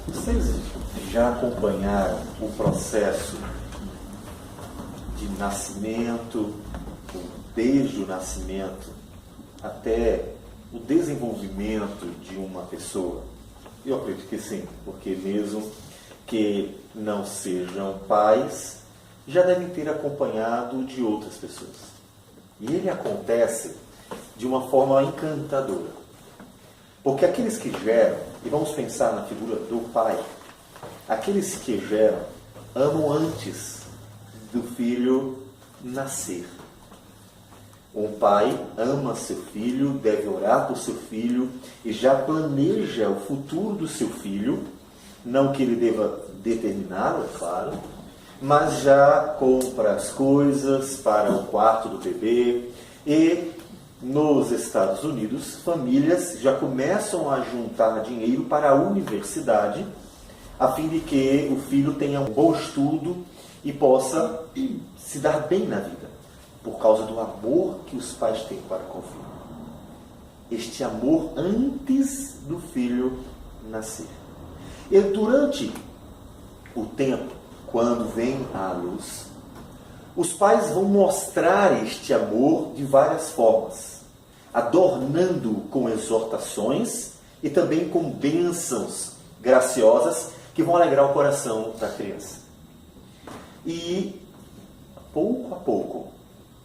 Vocês já acompanharam o processo de nascimento, desde o nascimento até o desenvolvimento de uma pessoa? Eu acredito que sim, porque mesmo que não sejam pais, já devem ter acompanhado de outras pessoas. E ele acontece de uma forma encantadora. Porque aqueles que geram, e vamos pensar na figura do pai, aqueles que geram amam antes do filho nascer. Um pai ama seu filho, deve orar por seu filho e já planeja o futuro do seu filho, não que ele deva determiná-lo, é claro, mas já compra as coisas para o quarto do bebê. E nos Estados Unidos, famílias já começam a juntar dinheiro para a universidade, a fim de que o filho tenha um bom estudo e possa se dar bem na vida, por causa do amor que os pais têm para com o filho. Este amor antes do filho nascer. E durante o tempo, quando vem à luz, os pais vão mostrar este amor de várias formas, adornando-o com exortações e também com bênçãos graciosas que vão alegrar o coração da criança. E, pouco a pouco,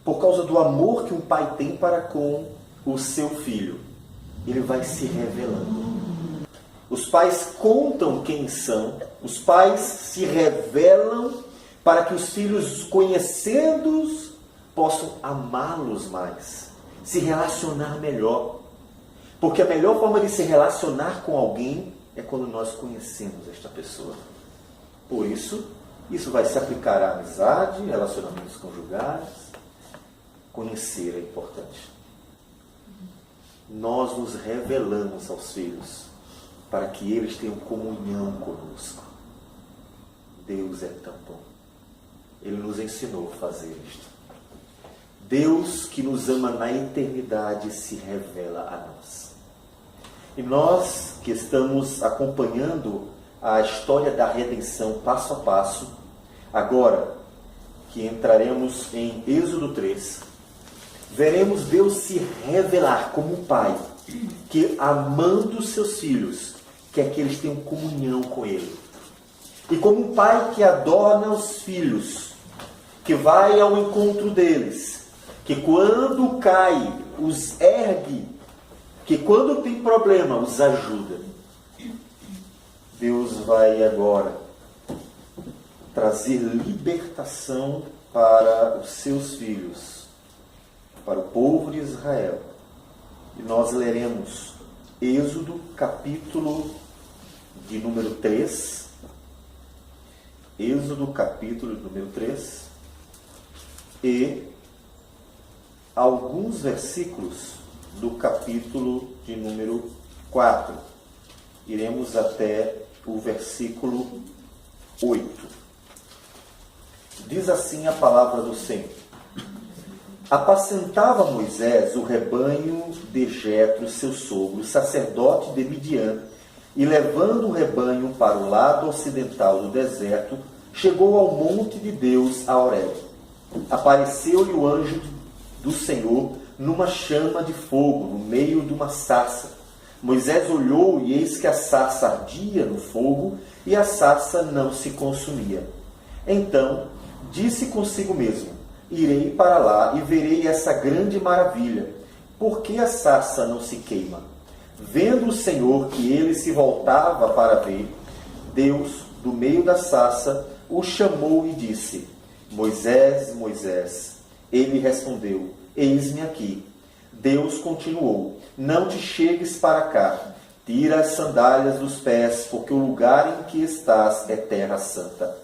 por causa do amor que um pai tem para com o seu filho, ele vai se revelando. Os pais contam quem são, os pais se revelam para que os filhos, conhecendo-os, possam amá-los mais, se relacionar melhor. Porque a melhor forma de se relacionar com alguém é quando nós conhecemos esta pessoa. Por isso vai se aplicar à amizade, relacionamentos conjugais. Conhecer é importante. Nós nos revelamos aos filhos para que eles tenham comunhão conosco. Deus é tão bom. Ele nos ensinou a fazer isto. Deus que nos ama na eternidade se revela a nós. E nós que estamos acompanhando a história da redenção passo a passo, agora que entraremos em Êxodo 3, veremos Deus se revelar como um pai que, amando seus filhos, quer que eles tenham comunhão com Ele. E como um pai que adorna os filhos, que vai ao encontro deles, que quando cai, os ergue, que quando tem problema, os ajuda. Deus vai agora trazer libertação para os seus filhos, para o povo de Israel. E nós leremos Êxodo, capítulo de número 3. Êxodo, capítulo de número 3. E alguns versículos do capítulo de número 4. Iremos até o versículo 8. Diz assim a palavra do Senhor. Apacentava Moisés o rebanho de Jetro, seu sogro, sacerdote de Midian, e levando o rebanho para o lado ocidental do deserto, chegou ao monte de Deus, a Horebe. Apareceu-lhe o anjo do Senhor numa chama de fogo, no meio de uma sarça. Moisés olhou e eis que a sarça ardia no fogo e a sarça não se consumia. Então disse consigo mesmo: irei para lá e verei essa grande maravilha. Por que a sarça não se queima? Vendo o Senhor que ele se voltava para ver, Deus, do meio da sarça, o chamou e disse: Moisés, Moisés. Ele respondeu: eis-me aqui. Deus continuou: não te chegues para cá. Tira as sandálias dos pés, porque o lugar em que estás é terra santa.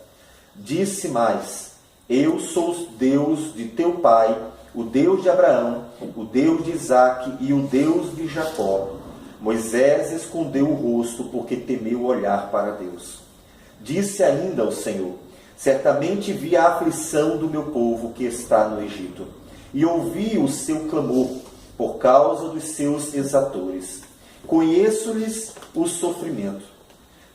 Disse mais: eu sou o Deus de teu pai, o Deus de Abraão, o Deus de Isaque e o Deus de Jacó. Moisés escondeu o rosto, porque temeu olhar para Deus. Disse ainda o Senhor: certamente vi a aflição do meu povo que está no Egito, e ouvi o seu clamor por causa dos seus exatores. Conheço-lhes o sofrimento.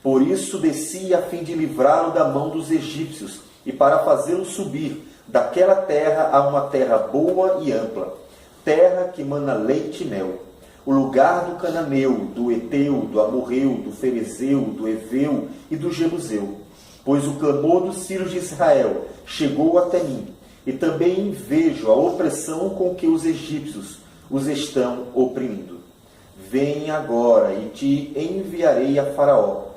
Por isso desci a fim de livrá-lo da mão dos egípcios e para fazê-lo subir daquela terra a uma terra boa e ampla, terra que mana leite e mel, o lugar do cananeu, do Eteu, do Amorreu, do Ferezeu, do Eveu e do Jebuseu. Pois o clamor dos filhos de Israel chegou até mim, e também vejo a opressão com que os egípcios os estão oprimindo. Vem agora e te enviarei a Faraó,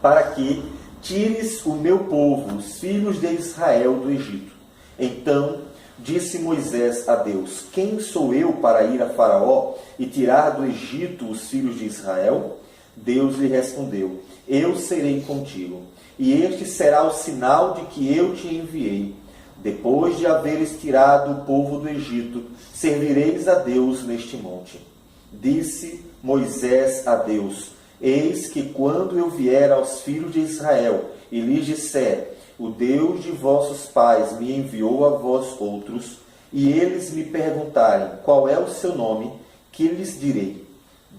para que tires o meu povo, os filhos de Israel, do Egito. Então disse Moisés a Deus: quem sou eu para ir a Faraó e tirar do Egito os filhos de Israel? Deus lhe respondeu: eu serei contigo, e este será o sinal de que eu te enviei. Depois de haveres tirado o povo do Egito, servireis a Deus neste monte. Disse Moisés a Deus: eis que quando eu vier aos filhos de Israel e lhes disser: o Deus de vossos pais me enviou a vós outros, e eles me perguntarem qual é o seu nome, que lhes direi?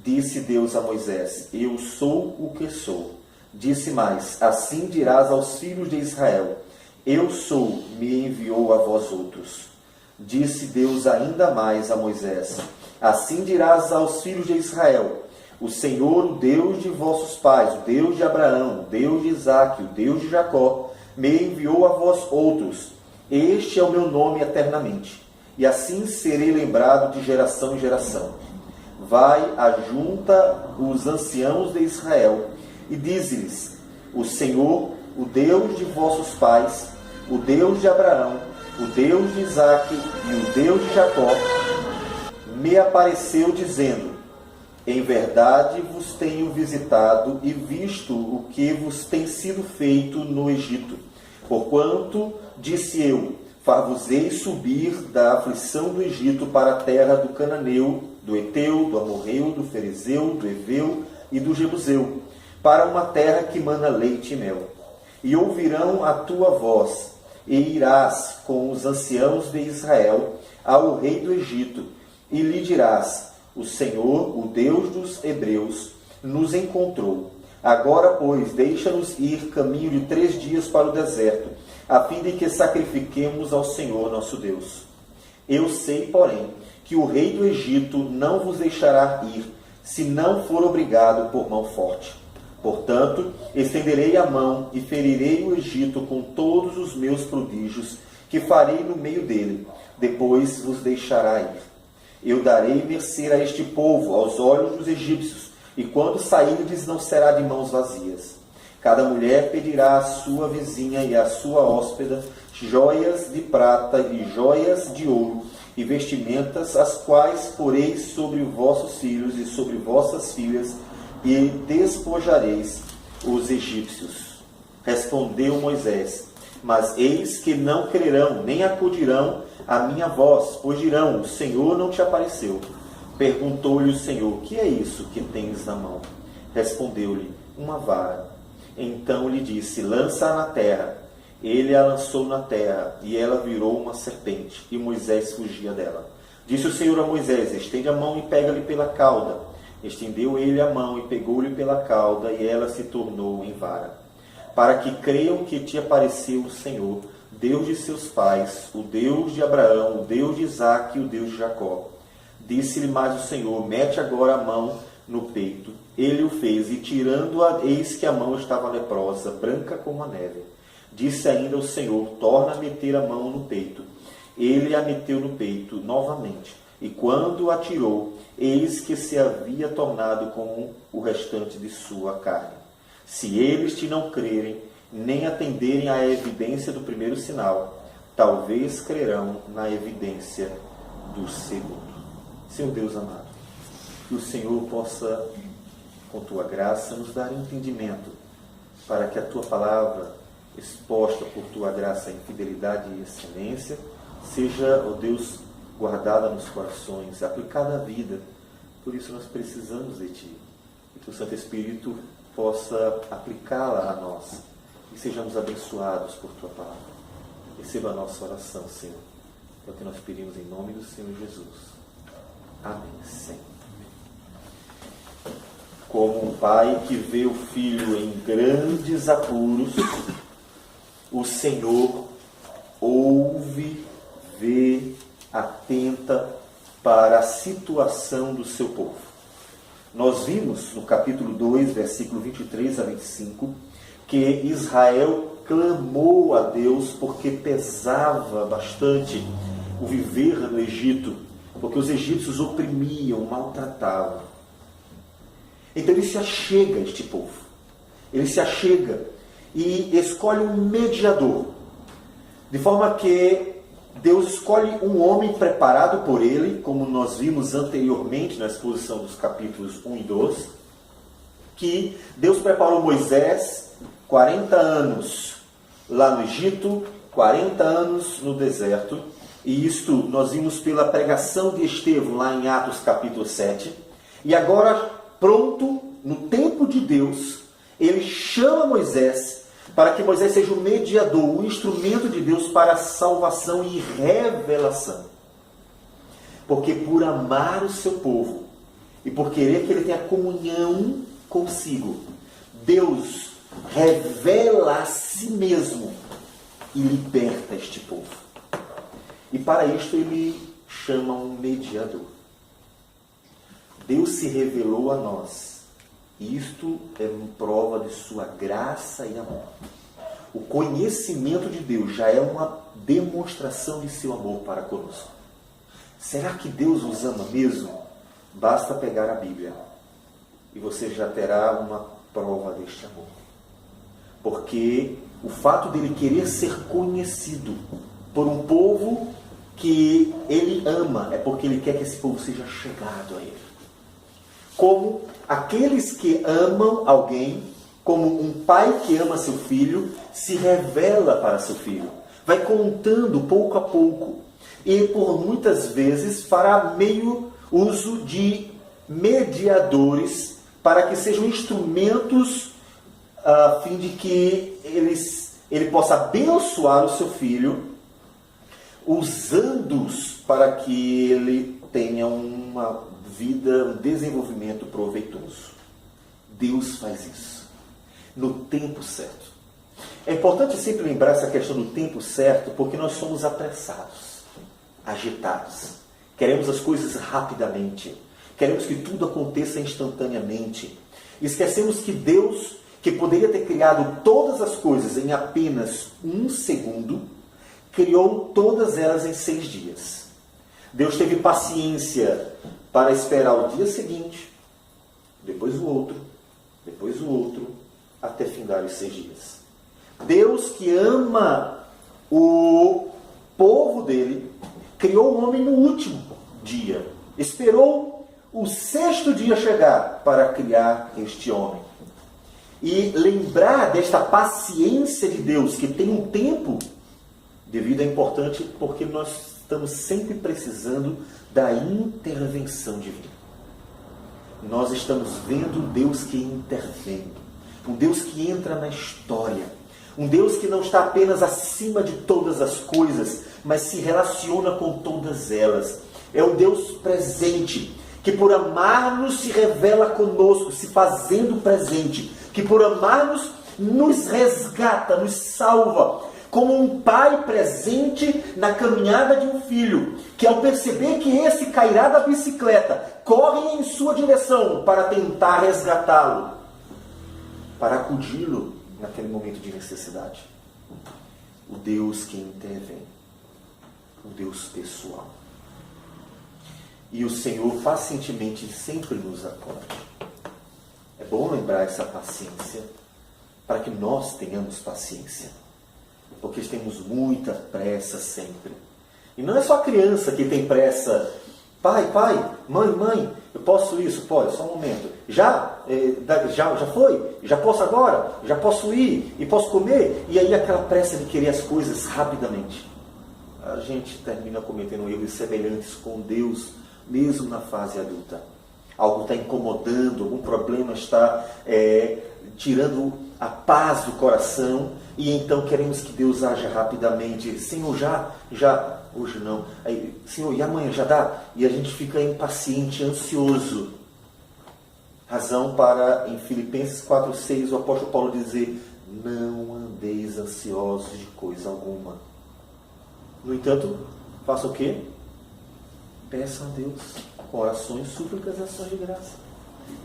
Disse Deus a Moisés: eu sou o que sou. Disse mais: assim dirás aos filhos de Israel: eu sou, me enviou a vós outros. Disse Deus ainda mais a Moisés: assim dirás aos filhos de Israel: o Senhor, o Deus de vossos pais, o Deus de Abraão, o Deus de Isaque, o Deus de Jacó, me enviou a vós outros. Este é o meu nome eternamente, e assim serei lembrado de geração em geração. Vai, ajunta os anciãos de Israel, e dize-lhes: o Senhor, o Deus de vossos pais, o Deus de Abraão, o Deus de Isaque e o Deus de Jacó, me apareceu dizendo: em verdade vos tenho visitado e visto o que vos tem sido feito no Egito. Porquanto, disse eu, far-vos-ei subir da aflição do Egito para a terra do Cananeu, do Eteu, do Amorreu, do Ferezeu, do Eveu e do Jebuseu, para uma terra que mana leite e mel. E ouvirão a tua voz, e irás com os anciãos de Israel ao rei do Egito, e lhe dirás: o Senhor, o Deus dos hebreus, nos encontrou. Agora, pois, deixa-nos ir caminho de 3 dias para o deserto, a fim de que sacrifiquemos ao Senhor nosso Deus. Eu sei, porém, que o rei do Egito não vos deixará ir, se não for obrigado por mão forte. Portanto, estenderei a mão e ferirei o Egito com todos os meus prodígios, que farei no meio dele. Depois vos deixará ir. Eu darei mercê a este povo, aos olhos dos egípcios, e quando sairdes não será de mãos vazias. Cada mulher pedirá à sua vizinha e à sua hóspeda joias de prata e joias de ouro, e vestimentas, as quais poreis sobre vossos filhos e sobre vossas filhas, e despojareis os egípcios. Respondeu Moisés: mas eis que não crerão, nem acudirão a minha voz, pois dirão: o Senhor não te apareceu. Perguntou-lhe o Senhor: que é isso que tens na mão? Respondeu-lhe: uma vara. Então lhe disse: lança-a na terra. Ele a lançou na terra, e ela virou uma serpente, e Moisés fugia dela. Disse o Senhor a Moisés: estende a mão e pega-lhe pela cauda. Estendeu ele a mão e pegou-lhe pela cauda, e ela se tornou em vara. Para que creiam que te apareceu o Senhor, Deus de seus pais, o Deus de Abraão, o Deus de Isaque e o Deus de Jacó. Disse-lhe mais o Senhor: mete agora a mão no peito. Ele o fez, e tirando-a, eis que a mão estava leprosa, branca como a neve. Disse ainda o Senhor: torna a meter a mão no peito. Ele a meteu no peito novamente, e quando a tirou, eis que se havia tornado como o restante de sua carne. Se eles te não crerem, nem atenderem à evidência do primeiro sinal, talvez crerão na evidência do segundo. Senhor Deus amado, que o Senhor possa, com tua graça, nos dar entendimento, para que a tua palavra, exposta por tua graça em fidelidade e excelência, seja, ó Deus, guardada nos corações, aplicada à vida. Por isso nós precisamos de ti. Que o teu Santo Espírito possa aplicá-la a nós e sejamos abençoados por tua palavra. Receba a nossa oração, Senhor. É o que nós pedimos em nome do Senhor Jesus. Amém. Senhor. como um pai que vê o filho em grandes apuros, o Senhor ouve, vê, atenta para a situação do seu povo. Nós vimos no capítulo 2, versículo 23 a 25, que Israel clamou a Deus porque pesava bastante o viver no Egito, porque os egípcios oprimiam, maltratavam. Então ele se achega a este povo. Ele se achega e escolhe um mediador. De forma que Deus escolhe um homem preparado por ele, como nós vimos anteriormente na exposição dos capítulos 1 e 2, que Deus preparou Moisés 40 anos lá no Egito, 40 anos no deserto, e isto nós vimos pela pregação de Estevão lá em Atos capítulo 7, e agora pronto, no tempo de Deus, ele chama Moisés para que Moisés seja o mediador, o instrumento de Deus para a salvação e revelação. Porque por amar o seu povo e por querer que ele tenha comunhão consigo, Deus revela a si mesmo e liberta este povo. E para isto ele chama um mediador. Deus se revelou a nós. Isto é uma prova de sua graça e amor. O conhecimento de Deus já é uma demonstração de seu amor para conosco. Será que Deus nos ama mesmo? Basta pegar a Bíblia e você já terá uma prova deste amor. Porque o fato dele querer ser conhecido por um povo que ele ama é porque ele quer que esse povo seja chegado a ele. Como aqueles que amam alguém, como um pai que ama seu filho, se revela para seu filho. Vai contando pouco a pouco. E por muitas vezes fará meio uso de mediadores para que sejam instrumentos a fim de que ele possa abençoar o seu filho, usando-os para que ele tenha uma vida, um desenvolvimento proveitoso. Deus faz isso no tempo certo. É importante sempre lembrar essa questão do tempo certo, porque nós somos apressados, agitados. Queremos as coisas rapidamente. Queremos que tudo aconteça instantaneamente. Esquecemos que Deus, que poderia ter criado todas as coisas em apenas um segundo, criou todas elas em 6 dias. Deus teve paciência para esperar o dia seguinte, depois o outro, até findar os 6 dias. Deus, que ama o povo dele, criou o homem no último dia. Esperou o 6º dia chegar para criar este homem. E lembrar desta paciência de Deus, que tem um tempo devido, é importante porque nós estamos sempre precisando da intervenção divina. Nós estamos vendo um Deus que intervém, um Deus que entra na história, um Deus que não está apenas acima de todas as coisas, mas se relaciona com todas elas. É um Deus presente, que por amar-nos se revela conosco, se fazendo presente, que por amar-nos nos resgata, nos salva, como um pai presente na caminhada de um filho, que ao perceber que esse cairá da bicicleta, corre em sua direção para tentar resgatá-lo, para acudi-lo naquele momento de necessidade. O Deus que intervém, o Deus pessoal. E o Senhor pacientemente sempre nos acode. É bom lembrar essa paciência, para que nós tenhamos paciência. Porque temos muita pressa sempre. E não é só a criança que tem pressa. Pai, mãe, eu posso isso? Pode, só um momento. Já foi? Já posso agora? Já posso ir? E posso comer? E aí aquela pressa de querer as coisas rapidamente. A gente termina cometendo erros semelhantes com Deus, mesmo na fase adulta. Algo está incomodando, algum problema está tirando a paz do coração, e então queremos que Deus haja rapidamente. Senhor, já, hoje não. Aí, Senhor, e amanhã já dá? E a gente fica impaciente, ansioso. Razão para, em Filipenses 4,6, o apóstolo Paulo dizer: não andeis ansiosos de coisa alguma. No entanto, faça o quê? Peçam a Deus com orações, súplicas e ações de graça.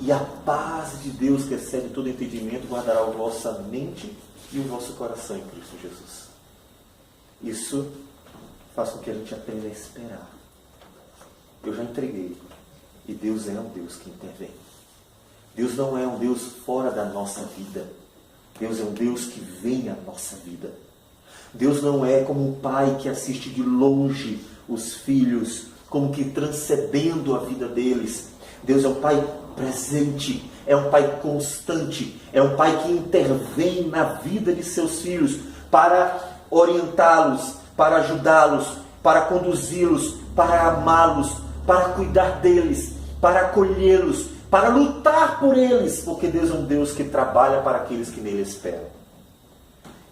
E a paz de Deus, que excede todo entendimento, guardará a vossa mente e o vosso coração em Cristo Jesus. Isso faz com que a gente aprenda a esperar. Eu já entreguei. E Deus é um Deus que intervém. Deus não é um Deus fora da nossa vida. Deus é um Deus que vem à nossa vida. Deus não é como um pai que assiste de longe os filhos, como que transcendendo a vida deles. Deus é um pai presente, é um pai constante, é um pai que intervém na vida de seus filhos para orientá-los, para ajudá-los, para conduzi-los, para amá-los, para cuidar deles, para acolhê-los, para lutar por eles, porque Deus é um Deus que trabalha para aqueles que nele esperam.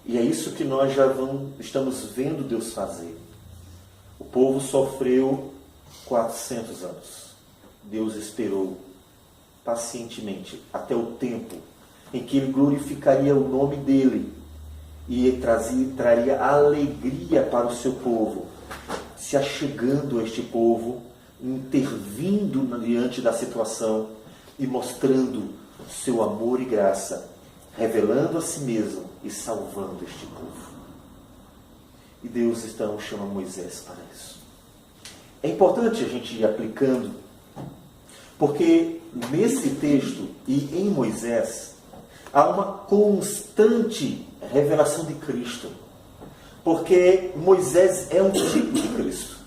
E é isso que nós já estamos vendo Deus fazer. O povo sofreu 400 anos. Deus esperou pacientemente até o tempo em que Ele glorificaria o nome dEle e traria alegria para o seu povo, se achegando a este povo, intervindo diante da situação e mostrando seu amor e graça, revelando a si mesmo e salvando este povo. E Deus então chama Moisés para isso. É importante a gente ir aplicando, porque nesse texto e em Moisés há uma constante revelação de Cristo. Porque Moisés é um tipo de Cristo.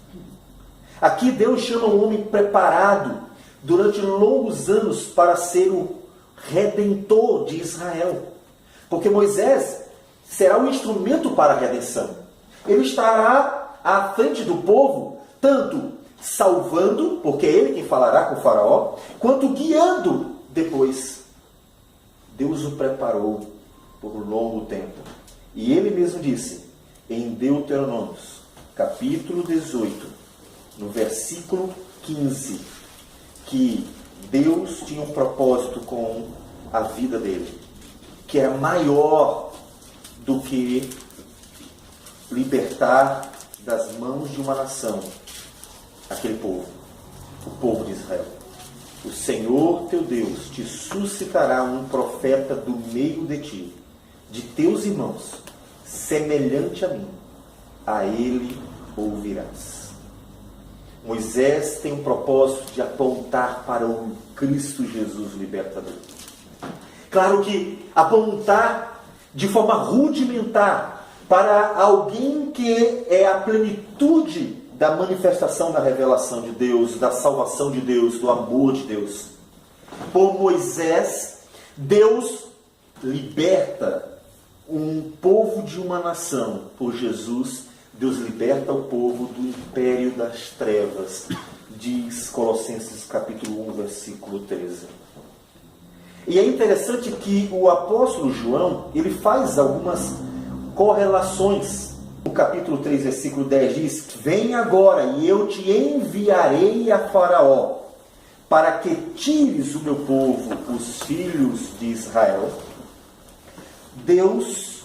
Aqui Deus chama um homem preparado durante longos anos para ser o redentor de Israel. Porque Moisés será o instrumento para a redenção. Ele estará à frente do povo, tanto salvando, porque é ele quem falará com o faraó, quanto guiando depois. Deus o preparou por um longo tempo. E ele mesmo disse, em Deuteronômio, capítulo 18, no versículo 15, que Deus tinha um propósito com a vida dele, que era maior do que libertar das mãos de uma nação aquele povo, o povo de Israel. O Senhor teu Deus te suscitará um profeta do meio de ti, de teus irmãos, semelhante a mim, a ele ouvirás. Moisés tem um propósito de apontar para o Cristo Jesus libertador. Claro que apontar de forma rudimentar para alguém que é a plenitude da manifestação da revelação de Deus, da salvação de Deus, do amor de Deus. Por Moisés, Deus liberta um povo de uma nação. Por Jesus, Deus liberta o povo do império das trevas, diz Colossenses capítulo 1, versículo 13. E é interessante que o apóstolo João, ele faz algumas correlações. O capítulo 3, versículo 10 diz: vem agora e eu te enviarei a Faraó, para que tires o meu povo, os filhos de Israel. Deus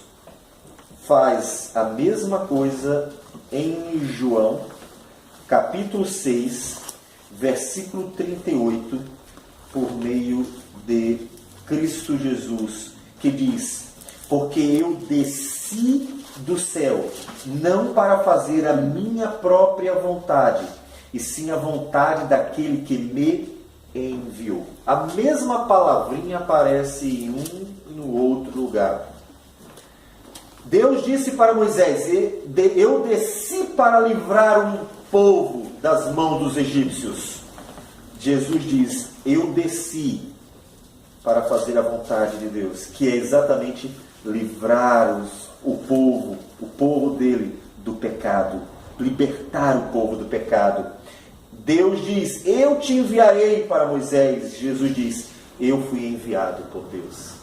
faz a mesma coisa em João, capítulo 6, versículo 38, por meio de Cristo Jesus, que diz: porque eu desci do céu, não para fazer a minha própria vontade, e sim a vontade daquele que me enviou. A mesma palavrinha aparece em um e no outro lugar. Deus disse para Moisés: eu desci para livrar um povo das mãos dos egípcios. Jesus diz: eu desci para fazer a vontade de Deus, que é exatamente livrar o povo dele do pecado, libertar o povo do pecado. Deus diz: eu te enviarei para Moisés. Jesus diz: eu fui enviado por Deus.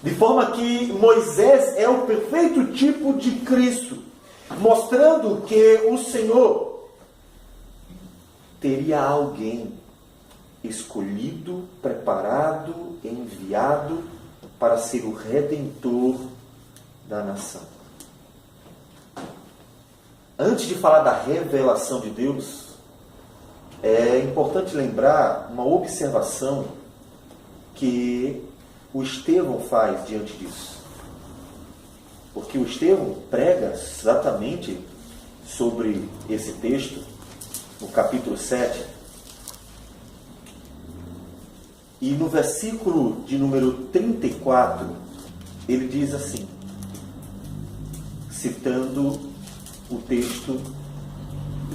De forma que Moisés é o perfeito tipo de Cristo, mostrando que o Senhor teria alguém escolhido, preparado, enviado para ser o redentor da nação. Antes de falar da revelação de Deus, é importante lembrar uma observação que o Estevão faz diante disso. Porque o Estevão prega exatamente sobre esse texto, no capítulo 7. E no versículo de número 34, ele diz assim, citando o texto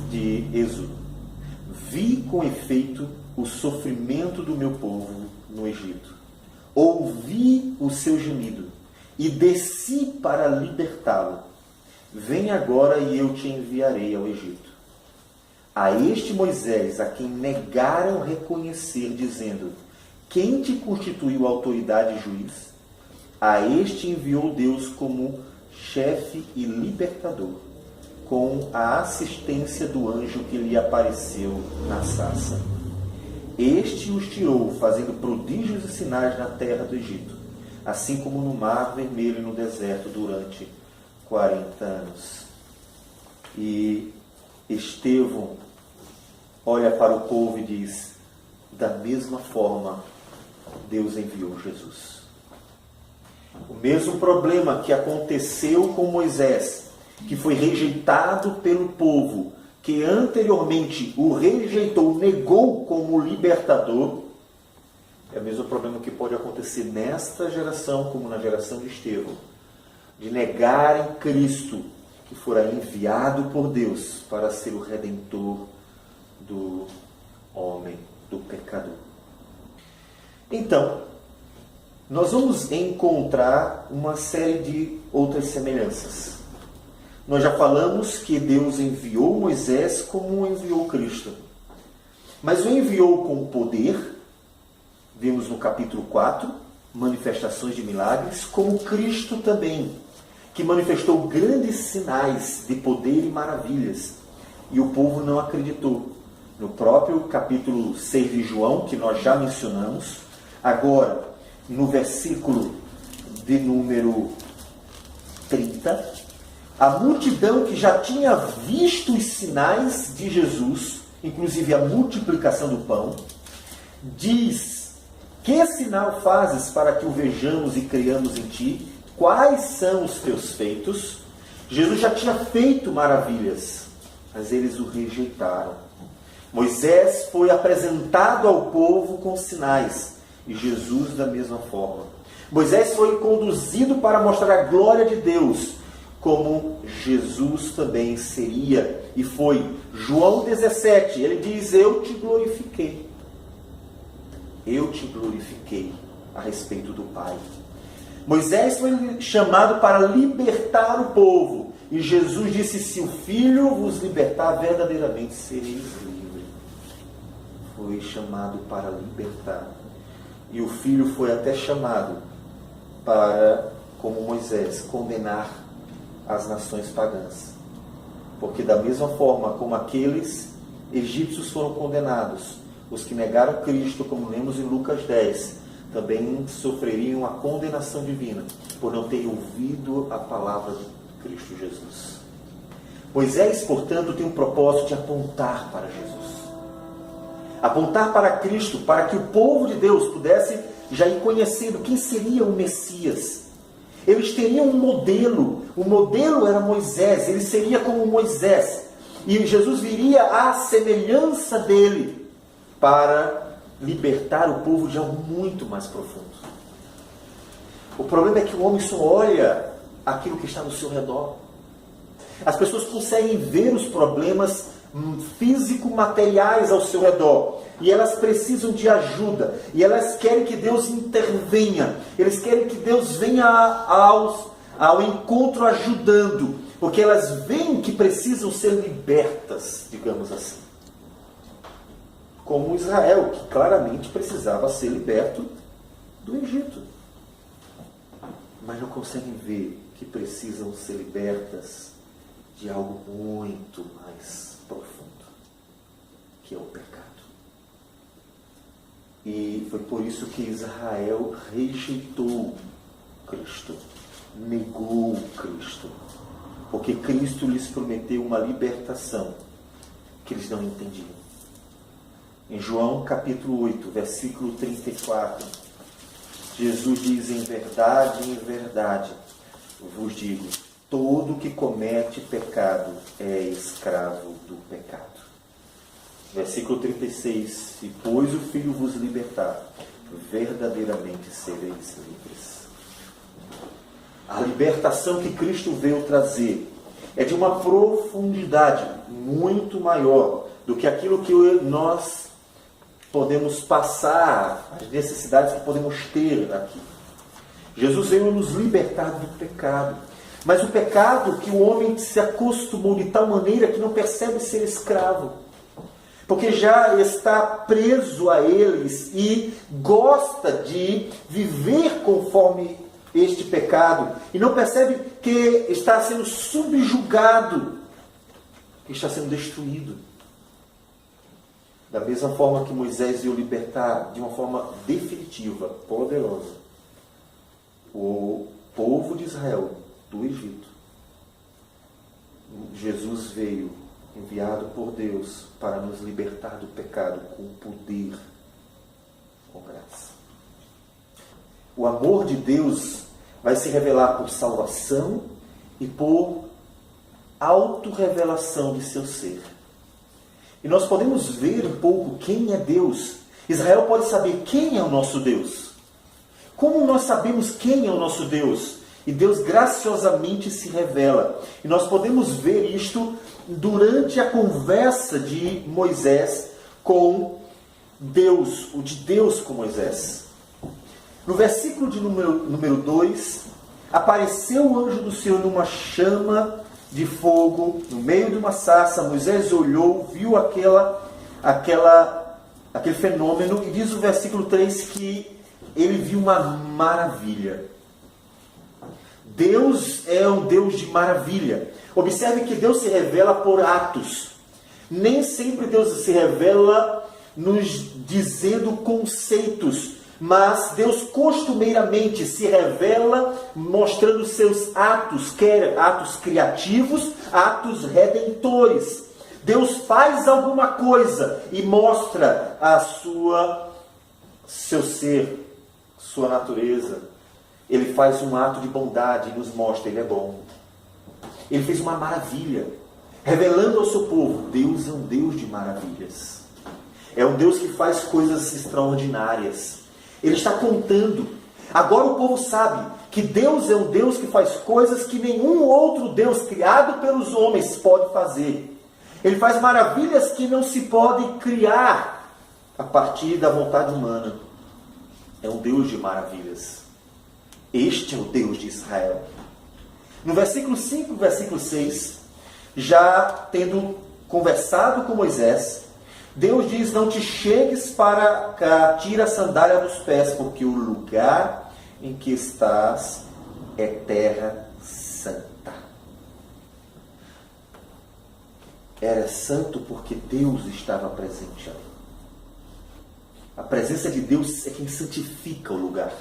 de Êxodo: vi com efeito o sofrimento do meu povo no Egito. Ouvi o seu gemido e desci para libertá-lo. Vem agora e eu te enviarei ao Egito. A este Moisés, a quem negaram reconhecer, dizendo: quem te constituiu autoridade e juiz? A este enviou Deus como chefe e libertador, com a assistência do anjo que lhe apareceu na sarça. Este os tirou, fazendo prodígios e sinais na terra do Egito, assim como no mar vermelho e no deserto durante 40 anos. E Estevão olha para o povo e diz: da mesma forma, Deus enviou Jesus. O mesmo problema que aconteceu com Moisés, que foi rejeitado pelo povo, que anteriormente o rejeitou, negou como libertador, é o mesmo problema que pode acontecer nesta geração, como na geração de Estevão, de negarem Cristo, que fora enviado por Deus para ser o redentor do homem, do pecador. Então, nós vamos encontrar uma série de outras semelhanças. Nós já falamos que Deus enviou Moisés como enviou Cristo. Mas o enviou com poder, vimos no capítulo 4, manifestações de milagres, como Cristo também, que manifestou grandes sinais de poder e maravilhas. E o povo não acreditou. No próprio capítulo 6 de João, que nós já mencionamos, agora, no versículo de número 30, a multidão que já tinha visto os sinais de Jesus, inclusive a multiplicação do pão, diz: que sinal fazes para que o vejamos e creiamos em ti? Quais são os teus feitos? Jesus já tinha feito maravilhas, mas eles o rejeitaram. Moisés foi apresentado ao povo com sinais, e Jesus da mesma forma. Moisés foi conduzido para mostrar a glória de Deus, como Jesus também seria e foi. João 17, ele diz: eu te glorifiquei. Eu te glorifiquei a respeito do Pai. Moisés foi chamado para libertar o povo. E Jesus disse: se o Filho vos libertar, verdadeiramente sereis livres. Foi chamado para libertar. E o Filho foi até chamado para, como Moisés, condenar as nações pagãs. Porque da mesma forma como aqueles egípcios foram condenados, os que negaram Cristo, como lemos em Lucas 10, também sofreriam a condenação divina, por não terem ouvido a palavra de Cristo Jesus. Moisés, portanto, tem um propósito de apontar para Jesus. Apontar para Cristo, para que o povo de Deus pudesse já ir conhecendo quem seria o Messias. Eles teriam um modelo. O modelo era Moisés. Ele seria como Moisés. E Jesus viria à semelhança dele para libertar o povo de algo muito mais profundo. O problema é que o homem só olha aquilo que está no seu redor. As pessoas conseguem ver os problemas físico-materiais ao seu redor. E elas precisam de ajuda. E elas querem que Deus intervenha. Eles querem que Deus venha ao encontro ajudando. Porque elas veem que precisam ser libertas, digamos assim. Como Israel, que claramente precisava ser liberto do Egito. Mas não conseguem ver que precisam ser libertas de algo muito mais profundo, que é o pecado. E foi por isso que Israel rejeitou Cristo, negou Cristo, porque Cristo lhes prometeu uma libertação que eles não entendiam. Em João capítulo 8, versículo 34, Jesus diz: em verdade, vos digo, todo que comete pecado é escravo do pecado. Versículo 36, se pois o Filho vos libertar, verdadeiramente sereis livres. A libertação que Cristo veio trazer é de uma profundidade muito maior do que aquilo que nós podemos passar, as necessidades que podemos ter aqui. Jesus veio nos libertar do pecado, mas o pecado que o homem se acostumou de tal maneira que não percebe ser escravo, porque já está preso a eles e gosta de viver conforme este pecado, e não percebe que está sendo subjugado, que está sendo destruído. Da mesma forma que Moisés veio libertar de uma forma definitiva, poderosa, o povo de Israel do Egito, Jesus veio enviado por Deus para nos libertar do pecado com poder, com graça. O amor de Deus vai se revelar por salvação e por autorrevelação de seu ser. E nós podemos ver um pouco quem é Deus. Israel pode saber quem é o nosso Deus. Como nós sabemos quem é o nosso Deus? E Deus graciosamente se revela. E nós podemos ver isto durante a conversa de Moisés com Deus, o de Deus com Moisés. No versículo de número 2, apareceu o anjo do Senhor numa chama de fogo, no meio de uma sarça. Moisés olhou, viu aquele fenômeno, e diz o versículo 3 que ele viu uma maravilha. Deus é um Deus de maravilha. Observe que Deus se revela por atos. Nem sempre Deus se revela nos dizendo conceitos, mas Deus costumeiramente se revela mostrando seus atos, quer atos criativos, atos redentores. Deus faz alguma coisa e mostra seu ser, sua natureza. Ele faz um ato de bondade e nos mostra, ele é bom. Ele fez uma maravilha, revelando ao seu povo, Deus é um Deus de maravilhas. É um Deus que faz coisas extraordinárias. Ele está contando. Agora o povo sabe que Deus é um Deus que faz coisas que nenhum outro Deus criado pelos homens pode fazer. Ele faz maravilhas que não se podem criar a partir da vontade humana. É um Deus de maravilhas. Este é o Deus de Israel. No versículo 5 e versículo 6, já tendo conversado com Moisés, Deus diz: não te chegues para cá, tira a sandália dos pés, porque o lugar em que estás é terra santa. Era santo porque Deus estava presente ali. A presença de Deus é quem santifica o lugar.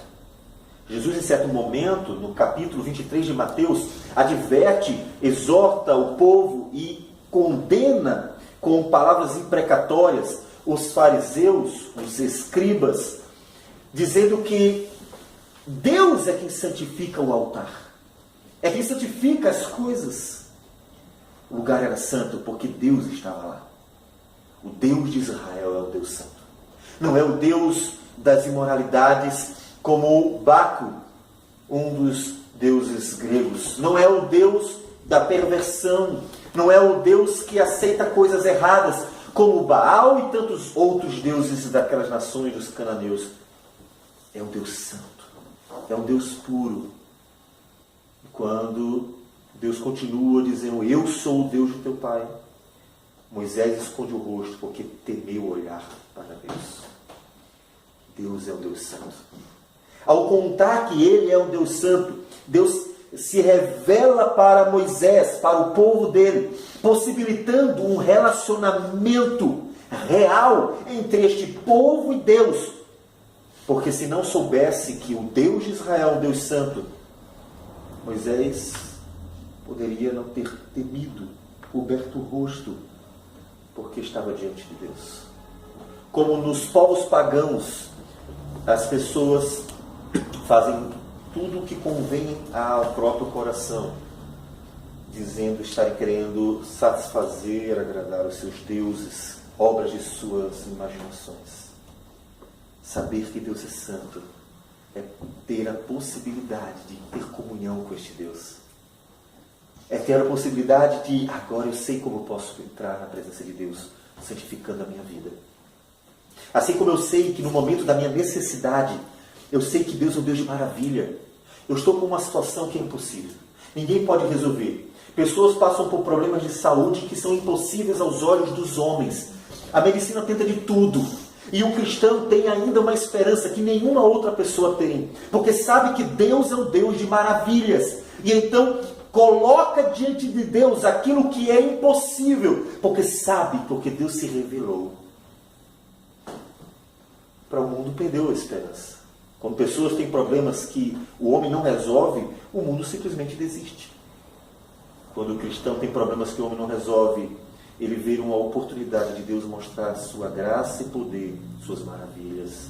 Jesus, em certo momento, no capítulo 23 de Mateus, adverte, exorta o povo e condena com palavras imprecatórias os fariseus, os escribas, dizendo que Deus é quem santifica o altar, é quem santifica as coisas. O lugar era santo porque Deus estava lá. O Deus de Israel é o Deus santo. Não é o Deus das imoralidades, como Baco, um dos deuses gregos. Não é o Deus da perversão. Não é o Deus que aceita coisas erradas, como Baal e tantos outros deuses daquelas nações dos cananeus. É um Deus santo. É um Deus puro. Quando Deus continua dizendo: eu sou o Deus de teu pai, Moisés esconde o rosto porque temeu olhar para Deus. Deus é um Deus santo. Ao contar que Ele é um Deus santo, Deus se revela para Moisés, para o povo dele, possibilitando um relacionamento real entre este povo e Deus, Porque se não soubesse que o Deus de Israel é um Deus santo, Moisés poderia não ter temido, coberto o rosto, porque estava diante de Deus. Como nos povos pagãos, as pessoas fazem tudo o que convém ao próprio coração, dizendo estarem querendo satisfazer, agradar os seus deuses, obras de suas imaginações. Saber que Deus é santo é ter a possibilidade de ter comunhão com este Deus. É ter a possibilidade de, agora eu sei como eu posso entrar na presença de Deus, santificando a minha vida. Assim como eu sei que no momento da minha necessidade, eu sei que Deus é um Deus de maravilha. Eu estou com uma situação que é impossível. Ninguém pode resolver. Pessoas passam por problemas de saúde que são impossíveis aos olhos dos homens. A medicina tenta de tudo. E o cristão tem ainda uma esperança que nenhuma outra pessoa tem. Porque sabe que Deus é um Deus de maravilhas. E então coloca diante de Deus aquilo que é impossível. Porque sabe, porque Deus se revelou. Para o mundo perdeu a esperança. Quando pessoas têm problemas que o homem não resolve, o mundo simplesmente desiste. Quando o cristão tem problemas que o homem não resolve, ele vê uma oportunidade de Deus mostrar sua graça e poder, suas maravilhas.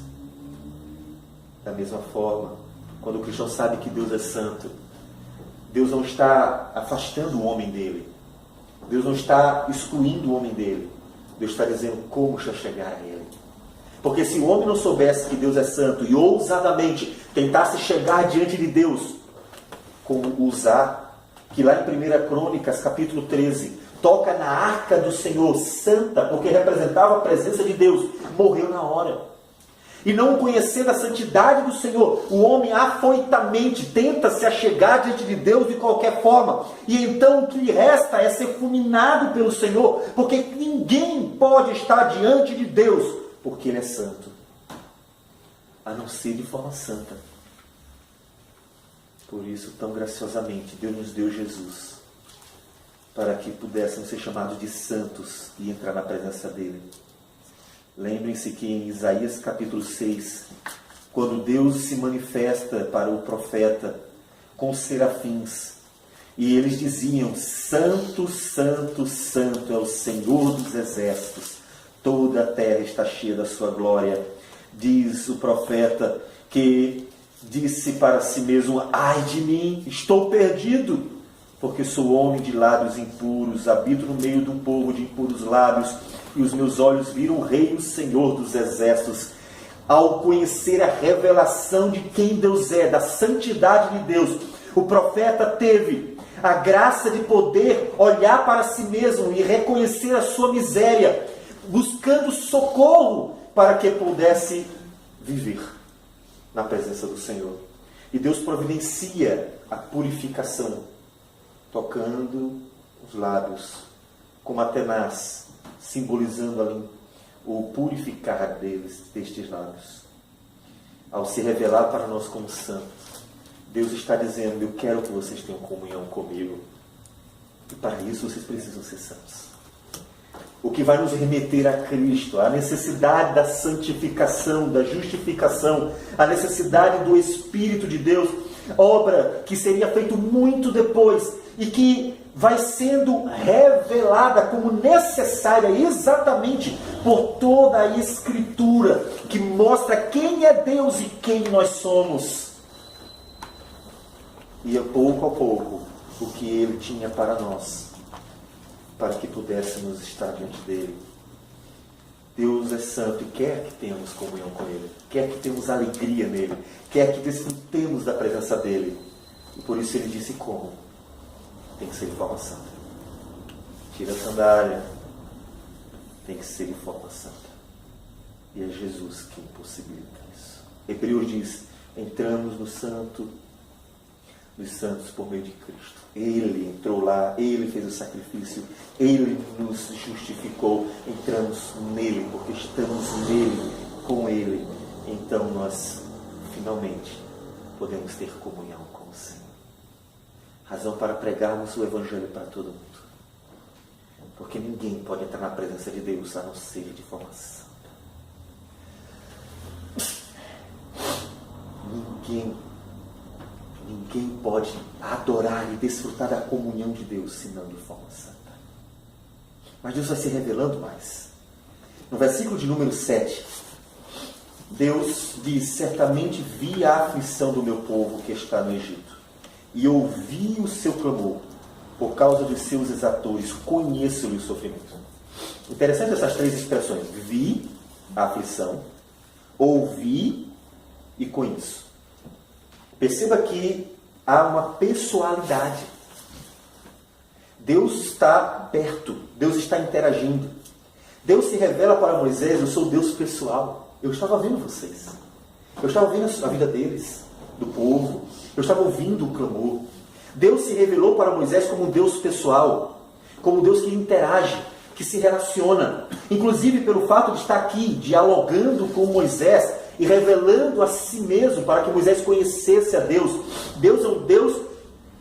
Da mesma forma, quando o cristão sabe que Deus é santo, Deus não está afastando o homem dele. Deus não está excluindo o homem dele. Deus está dizendo como chegar a ele. Porque se o homem não soubesse que Deus é santo e ousadamente tentasse chegar diante de Deus, como usar, que lá em 1 Crônicas, capítulo 13, toca na arca do Senhor, santa, porque representava a presença de Deus, morreu na hora. E não conhecendo a santidade do Senhor, o homem afoitamente tenta se achegar diante de Deus de qualquer forma. E então o que lhe resta é ser fulminado pelo Senhor, porque ninguém pode estar diante de Deus, porque Ele é santo, a não ser de forma santa. Por isso, tão graciosamente, Deus nos deu Jesus, para que pudéssemos ser chamados de santos e entrar na presença dEle. Lembrem-se que em Isaías capítulo 6, quando Deus se manifesta para o profeta com os serafins, e eles diziam: Santo, Santo, Santo é o Senhor dos exércitos, toda a terra está cheia da sua glória. Diz o profeta que disse para si mesmo: ai de mim, estou perdido, porque sou homem de lábios impuros, habito no meio de um povo de impuros lábios, e os meus olhos viram o Rei, o Senhor dos exércitos. Ao conhecer a revelação de quem Deus é, da santidade de Deus, o profeta teve a graça de poder olhar para si mesmo e reconhecer a sua miséria, buscando socorro para que pudesse viver na presença do Senhor. E Deus providencia a purificação, tocando os lábios, como a tenaz, simbolizando ali o purificar destes lábios. Ao se revelar para nós como santos, Deus está dizendo: eu quero que vocês tenham comunhão comigo. E para isso vocês precisam ser santos. O que vai nos remeter a Cristo, a necessidade da santificação, da justificação, a necessidade do Espírito de Deus, obra que seria feita muito depois e que vai sendo revelada como necessária exatamente por toda a Escritura, que mostra quem é Deus e quem nós somos. E pouco a pouco, o que Ele tinha para nós, para que pudéssemos estar diante dEle. Deus é santo e quer que tenhamos comunhão com Ele, quer que tenhamos alegria nele, quer que desfrutemos da presença dEle. E por isso Ele disse como? Tem que ser de forma santa. Tira a sandália, tem que ser de forma santa. E é Jesus que impossibilita isso. Hebreus diz: entramos no santo dos santos por meio de Cristo. Ele entrou lá, Ele fez o sacrifício, Ele nos justificou. Entramos nele, porque estamos nele, com Ele. Então nós, finalmente, podemos ter comunhão com o Senhor. Razão para pregarmos o Evangelho para todo mundo. Porque ninguém pode entrar na presença de Deus a não ser de forma santa. ninguém pode adorar e desfrutar da comunhão de Deus senão de forma santa. Mas Deus vai se revelando mais. No versículo de número 7, Deus diz: certamente vi a aflição do meu povo que está no Egito, e ouvi o seu clamor, por causa dos seus exatores, conheço-lhe o sofrimento. Interessante essas três expressões: vi a aflição, ouvi e conheço. Perceba que há uma pessoalidade. Deus está perto, Deus está interagindo. Deus se revela para Moisés: eu sou Deus pessoal. Eu estava vendo vocês. Eu estava vendo a vida deles, do povo. Eu estava ouvindo o clamor. Deus se revelou para Moisés como um Deus pessoal, como um Deus que interage, que se relaciona. Inclusive pelo fato de estar aqui dialogando com Moisés e revelando a si mesmo para que Moisés conhecesse a Deus. Deus é um Deus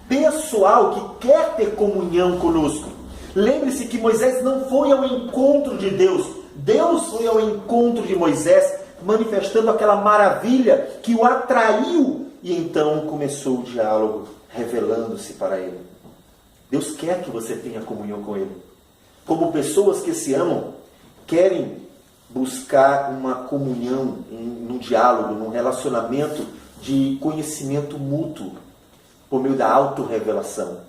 pessoal que quer ter comunhão conosco. Lembre-se que Moisés não foi ao encontro de Deus. Deus foi ao encontro de Moisés, manifestando aquela maravilha que o atraiu. E então começou o diálogo, revelando-se para ele. Deus quer que você tenha comunhão com ele. Como pessoas que se amam, querem buscar uma comunhão, num diálogo, num relacionamento de conhecimento mútuo, por meio da autorrevelação.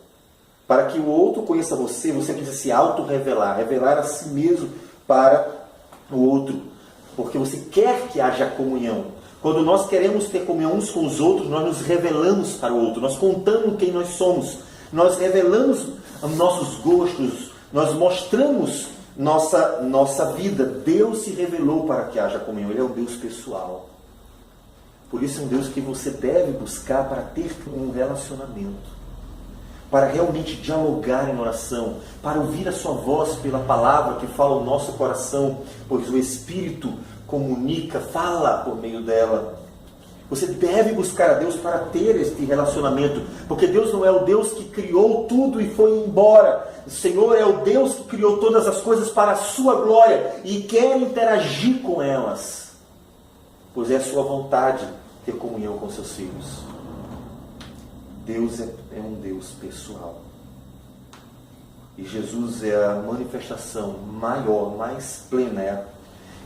Para que o outro conheça você, você precisa se autorrevelar, revelar a si mesmo para o outro, porque você quer que haja comunhão. Quando nós queremos ter comunhão uns com os outros, nós nos revelamos para o outro, nós contamos quem nós somos, nós revelamos nossos gostos, nós mostramos nossa vida. Deus se revelou para que haja comunhão. Ele é um Deus pessoal. Por isso é um Deus que você deve buscar para ter um relacionamento, para realmente dialogar em oração, para ouvir a sua voz pela palavra que fala o nosso coração, pois o Espírito comunica, fala por meio dela. Você deve buscar a Deus para ter este relacionamento, porque Deus não é o Deus que criou tudo e foi embora. O Senhor é o Deus que criou todas as coisas para a sua glória e quer interagir com elas, pois é a sua vontade ter comunhão com seus filhos. Deus é um Deus pessoal. E Jesus é a manifestação maior, mais plena,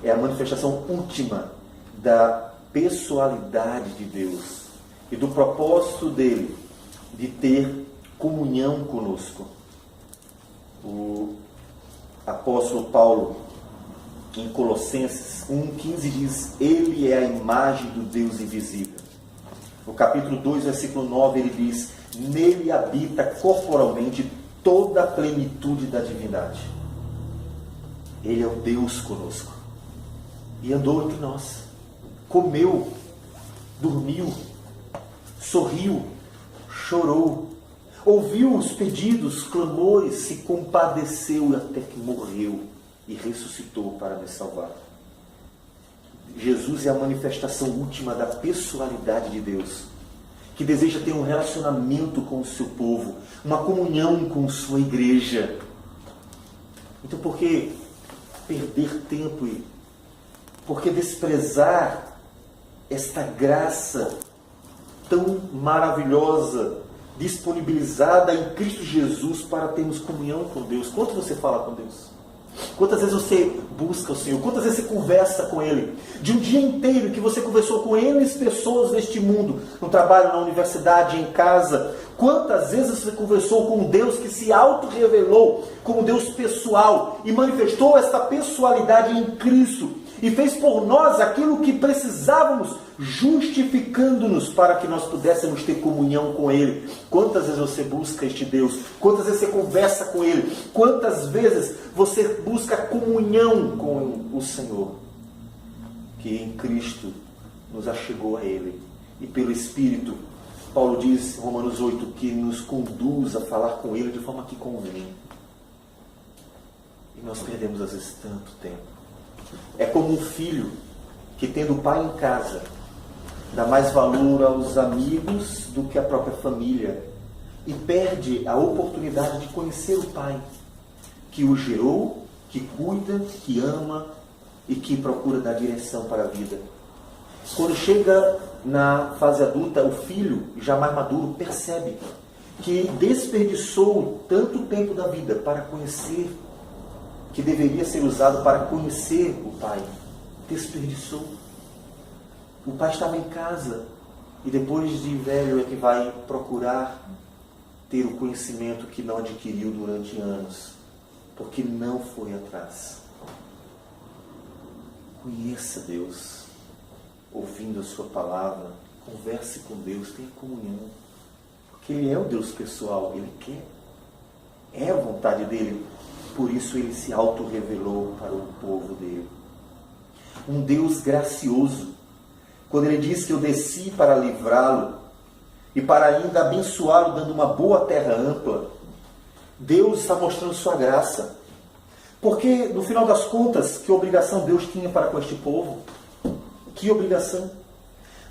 é a manifestação última da pessoalidade de Deus e do propósito dele de ter comunhão conosco. O apóstolo Paulo, em Colossenses 1,15, diz: ele é a imagem do Deus invisível. No capítulo 2, versículo 9, ele diz: nele habita corporalmente toda a plenitude da divindade. Ele é o Deus conosco e andou entre nós, comeu, dormiu, sorriu, chorou, ouviu os pedidos, clamores, se compadeceu até que morreu e ressuscitou para nos salvar. Jesus é a manifestação última da pessoalidade de Deus, que deseja ter um relacionamento com o seu povo, uma comunhão com sua igreja. Então, por que perder tempo e por que desprezar esta graça tão maravilhosa, disponibilizada em Cristo Jesus para termos comunhão com Deus? Quanto você fala com Deus? Quantas vezes você busca o Senhor? Quantas vezes você conversa com Ele? De um dia inteiro que você conversou com N pessoas neste mundo, no trabalho, na universidade, em casa. Quantas vezes você conversou com um Deus que se auto-revelou como Deus pessoal e manifestou esta pessoalidade em Cristo e fez por nós aquilo que precisávamos, justificando-nos para que nós pudéssemos ter comunhão com Ele? Quantas vezes você busca este Deus? Quantas vezes você conversa com Ele? Quantas vezes você busca comunhão com o Senhor, que em Cristo nos achegou a Ele? E pelo Espírito, Paulo diz em Romanos 8, que nos conduz a falar com Ele de forma que convém. E nós perdemos às vezes tanto tempo. É como um filho que, tendo o pai em casa, dá mais valor aos amigos do que à própria família e perde a oportunidade de conhecer o pai que o gerou, que cuida, que ama e que procura dar direção para a vida. Quando chega na fase adulta, o filho, já mais maduro, percebe que desperdiçou tanto tempo da vida para conhecer, que deveria ser usado para conhecer o pai. Desperdiçou. O pai estava em casa e depois de velho é que vai procurar ter o conhecimento que não adquiriu durante anos, porque não foi atrás. Conheça Deus, ouvindo a sua palavra, converse com Deus, tenha comunhão, porque Ele é o Deus pessoal, Ele quer, é a vontade dEle, por isso Ele se auto-revelou para o povo dEle. Um Deus gracioso, quando Ele diz que eu desci para livrá-lo e para ainda abençoá-lo dando uma boa terra ampla, Deus está mostrando sua graça. Porque, no final das contas, que obrigação Deus tinha para com este povo? Que obrigação?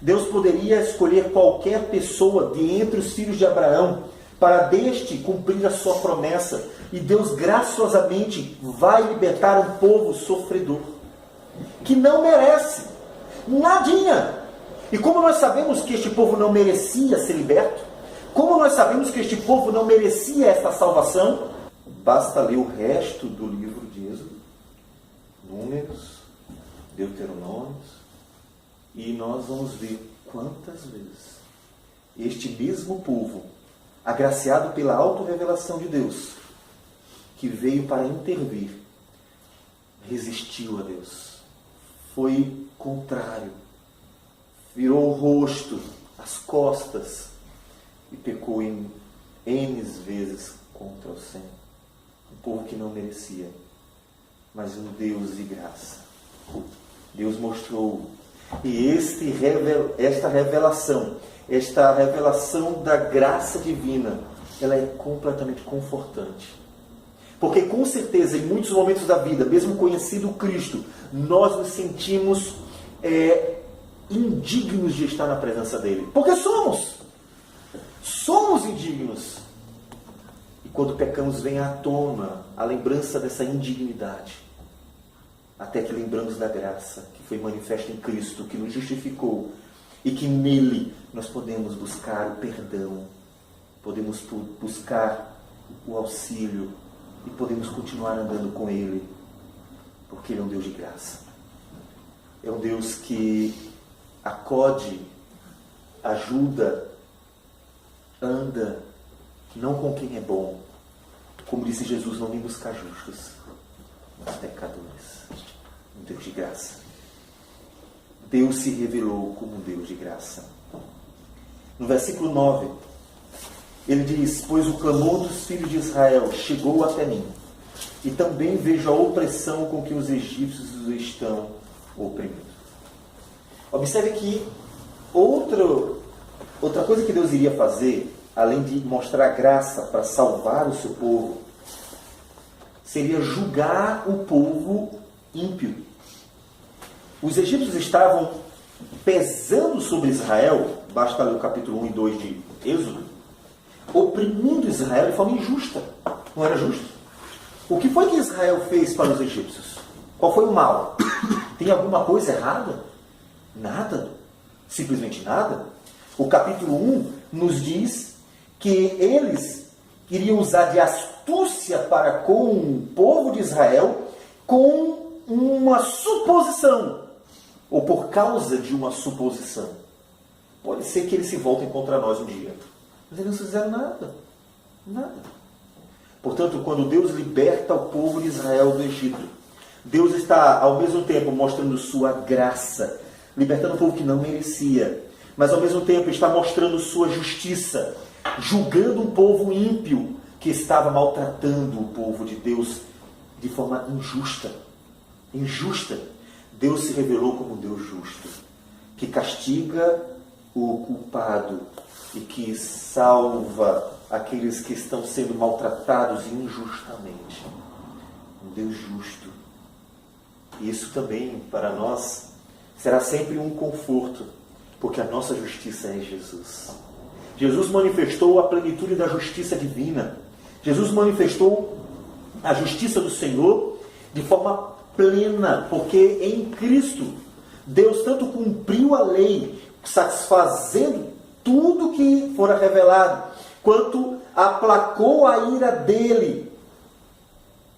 Deus poderia escolher qualquer pessoa de entre os filhos de Abraão para deste cumprir a sua promessa. E Deus graciosamente vai libertar um povo sofredor, que não merece nadinha. E como nós sabemos que este povo não merecia ser liberto, como nós sabemos que este povo não merecia esta salvação, basta ler o resto do livro de Êxodo, Números, Deuteronômios, e nós vamos ver quantas vezes este mesmo povo, agraciado pela autorrevelação de Deus, que veio para intervir, resistiu a Deus, foi contrário, virou o rosto, as costas, e pecou em N vezes contra o Senhor. Um povo que não merecia, mas um Deus de graça. Deus mostrou. E esta revelação da graça divina, ela é completamente confortante. Porque com certeza, em muitos momentos da vida, mesmo conhecido Cristo, nós nos sentimos indignos de estar na presença dele. Porque somos indignos. E quando pecamos, vem à tona a lembrança dessa indignidade. Até que lembramos da graça que foi manifesta em Cristo, que nos justificou, e que nele nós podemos buscar o perdão, podemos buscar o auxílio, e podemos continuar andando com Ele, porque Ele é um Deus de graça. É um Deus que acode, ajuda, anda, não com quem é bom. Como disse Jesus, não vim buscar justos, mas pecadores. Um Deus de graça. Deus se revelou como um Deus de graça. No versículo 9, ele diz: pois o clamor dos filhos de Israel chegou até mim, e também vejo a opressão com que os egípcios os estão oprimindo. Observe que outra coisa que Deus iria fazer, além de mostrar graça para salvar o seu povo, seria julgar o povo ímpio. Os egípcios estavam pesando sobre Israel, basta ler o capítulo 1 e 2 de Êxodo, oprimindo Israel de forma injusta. Não era justo? O que foi que Israel fez para os egípcios? Qual foi o mal? Tem alguma coisa errada? Nada. Simplesmente nada. O capítulo 1 nos diz que eles iriam usar de astúcia para com o povo de Israel com uma suposição, ou por causa de uma suposição. Pode ser que eles se voltem contra nós um dia. Mas eles não fizeram nada. Nada. Portanto, quando Deus liberta o povo de Israel do Egito, Deus está, ao mesmo tempo, mostrando sua graça, libertando o povo que não merecia, mas ao mesmo tempo está mostrando sua justiça, julgando um povo ímpio que estava maltratando o povo de Deus de forma injusta. Injusta. Deus se revelou como um Deus justo, que castiga o culpado e que salva aqueles que estão sendo maltratados injustamente. Um Deus justo. E isso também, para nós, será sempre um conforto, porque a nossa justiça é Jesus. Jesus manifestou a plenitude da justiça divina. Jesus manifestou a justiça do Senhor de forma plena, porque em Cristo Deus tanto cumpriu a lei, satisfazendo tudo que fora revelado, quanto aplacou a ira dele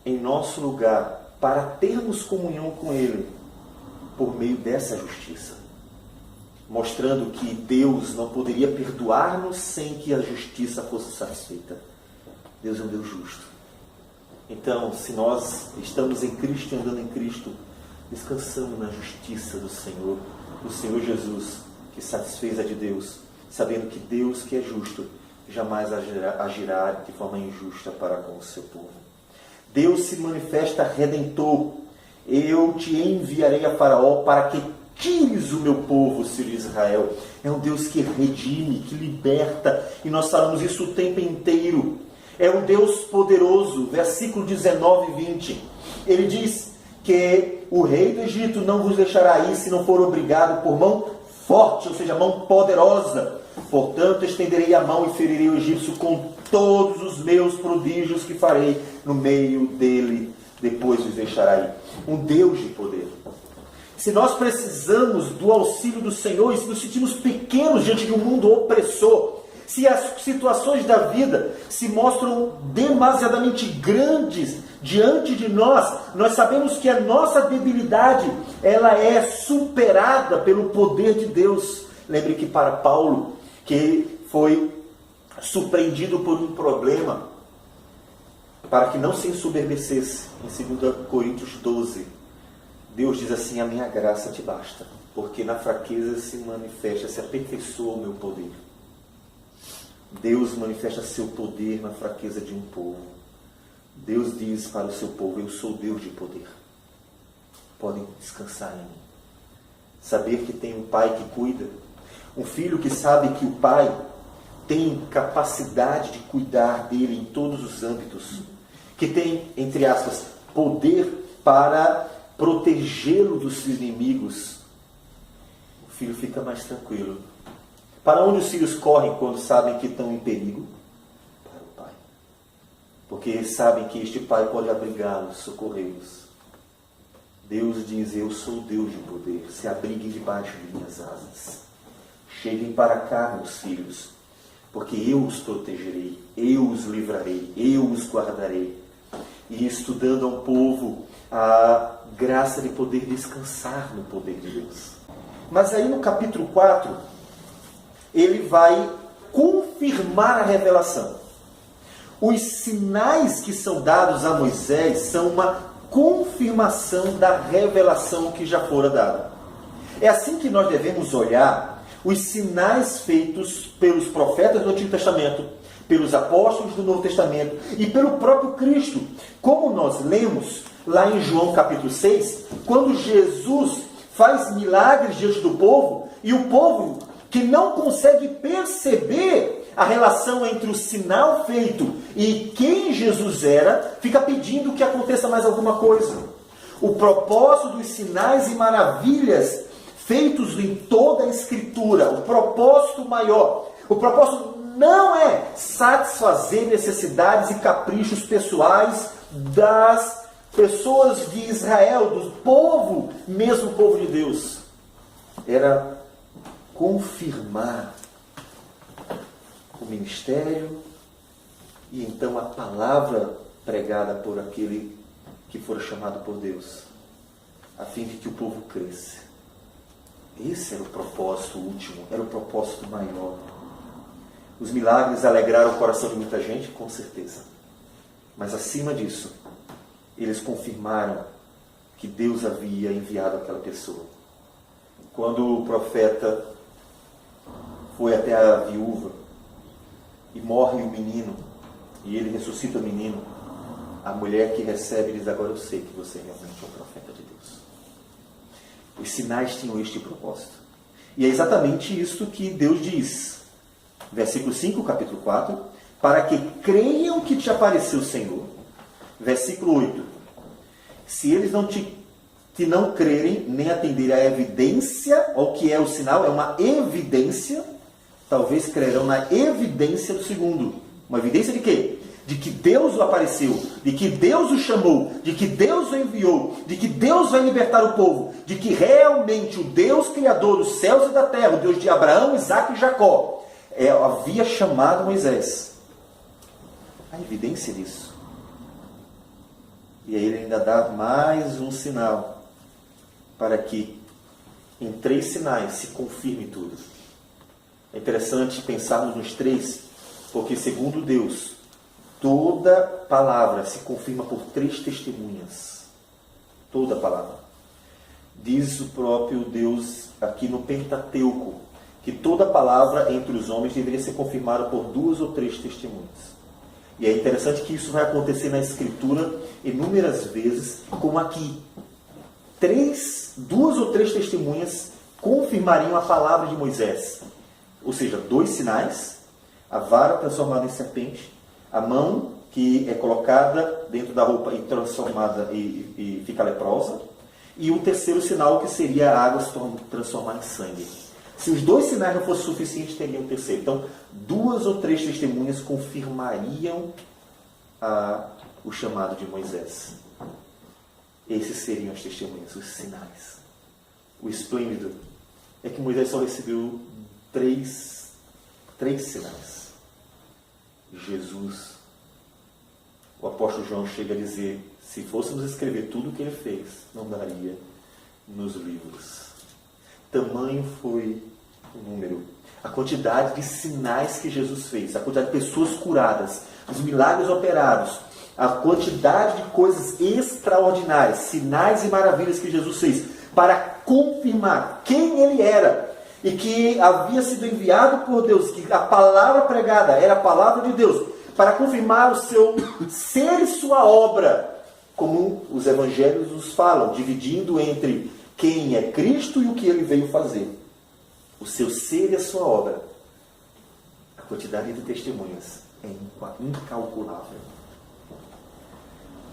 em nosso lugar, para termos comunhão com ele, por meio dessa justiça. Mostrando que Deus não poderia perdoar-nos sem que a justiça fosse satisfeita. Deus é um Deus justo. Então, se nós estamos em Cristo e andando em Cristo, descansamos na justiça do Senhor Jesus, que satisfez a de Deus, sabendo que Deus, que é justo, jamais agirá de forma injusta para com o seu povo. Deus se manifesta redentor. Eu te enviarei a Faraó para que tires o meu povo, filho de Israel. É um Deus que redime, que liberta, e nós falamos isso o tempo inteiro. É um Deus poderoso. Versículo 19 e 20. Ele diz que o rei do Egito não vos deixará ir se não for obrigado por mão forte, ou seja, mão poderosa. Portanto, estenderei a mão e ferirei o egípcio com todos os meus prodígios que farei no meio dele. Depois vos deixará ir. Um Deus de poder. Se nós precisamos do auxílio do Senhor e se nos sentimos pequenos diante de um mundo opressor, se as situações da vida se mostram demasiadamente grandes diante de nós, nós sabemos que a nossa debilidade ela é superada pelo poder de Deus. Lembre que para Paulo, que foi surpreendido por um problema, para que não se ensoberbecesse, em 2 Coríntios 12, Deus diz assim: a minha graça te basta, porque na fraqueza se manifesta, se aperfeiçoa o meu poder. Deus manifesta seu poder na fraqueza de um povo. Deus diz para o seu povo: eu sou Deus de poder. Podem descansar em mim. Saber que tem um pai que cuida. Um filho que sabe que o pai tem capacidade de cuidar dele em todos os âmbitos. Que tem, entre aspas, poder para protegê-lo dos inimigos. O filho fica mais tranquilo. Para onde os filhos correm quando sabem que estão em perigo? Para o pai. Porque eles sabem que este pai pode abrigá-los, socorrê-los. Deus diz: eu sou Deus de poder, se abriguem debaixo de minhas asas. Cheguem para cá, meus filhos, porque eu os protegerei, eu os livrarei, eu os guardarei. E estudando a um povo a graça de poder descansar no poder de Deus. Mas aí no capítulo 4, ele vai confirmar a revelação. Os sinais que são dados a Moisés são uma confirmação da revelação que já fora dada. É assim que nós devemos olhar os sinais feitos pelos profetas do Antigo Testamento, pelos apóstolos do Novo Testamento e pelo próprio Cristo. Como nós lemos lá em João capítulo 6, quando Jesus faz milagres diante do povo, e o povo que não consegue perceber a relação entre o sinal feito e quem Jesus era, fica pedindo que aconteça mais alguma coisa. O propósito dos sinais e maravilhas feitos em toda a Escritura, o propósito maior, o propósito não é satisfazer necessidades e caprichos pessoais das pessoas de Israel, do povo, mesmo o povo de Deus. Era confirmar o ministério e então a palavra pregada por aquele que fora chamado por Deus, a fim de que o povo cresça. Esse era o propósito último, era o propósito maior. Os milagres alegraram o coração de muita gente, com certeza. Mas acima disso, eles confirmaram que Deus havia enviado aquela pessoa. Quando o profeta foi até a viúva e morre o menino, e ele ressuscita o menino, a mulher que recebe diz: agora eu sei que você realmente é um profeta de Deus. Os sinais tinham este propósito. E é exatamente isso que Deus diz. Versículo 5, capítulo 4. Para que creiam que te apareceu o Senhor. Versículo 8. Se eles não crerem, nem atenderem à evidência, ao que é o sinal, é uma evidência, talvez crerão na evidência do segundo. Uma evidência de quê? de que Deus o apareceu, de que Deus o chamou, de que Deus o enviou, de que Deus vai libertar o povo, de que realmente o Deus Criador dos céus e da terra, o Deus de Abraão, Isaque e Jacó, havia chamado Moisés. A evidência disso. E aí ele ainda dá mais um sinal para que em 3 sinais se confirme tudo. É interessante pensarmos nos 3, porque segundo Deus, toda palavra se confirma por 3 testemunhas. Toda palavra. Diz o próprio Deus aqui no Pentateuco, que toda palavra entre os homens deveria ser confirmada por 2 ou 3 testemunhas. E é interessante que isso vai acontecer na Escritura inúmeras vezes, como aqui. 2 ou 3 testemunhas confirmariam a palavra de Moisés. Ou seja, 2 sinais, a vara transformada em serpente, a mão que é colocada dentro da roupa e transformada e fica leprosa, e o terceiro sinal que seria a água se transformar em sangue. Se os 2 sinais não fossem suficientes, teria um terceiro. Então, 2 ou 3 testemunhas confirmariam o chamado de Moisés. Esses seriam as testemunhas, os sinais. O esplêndido é que Moisés só recebeu 3 sinais. Jesus. O apóstolo João chega a dizer, se fôssemos escrever tudo o que ele fez, não daria nos livros. Tamanho foi o número, a quantidade de sinais que Jesus fez, a quantidade de pessoas curadas, os milagres operados, a quantidade de coisas extraordinárias, sinais e maravilhas que Jesus fez, para confirmar quem ele era e que havia sido enviado por Deus, que a palavra pregada era a palavra de Deus, para confirmar o seu ser e sua obra, como os evangelhos nos falam, dividindo entre quem é Cristo e o que ele veio fazer. O seu ser e a sua obra. A quantidade de testemunhas é incalculável.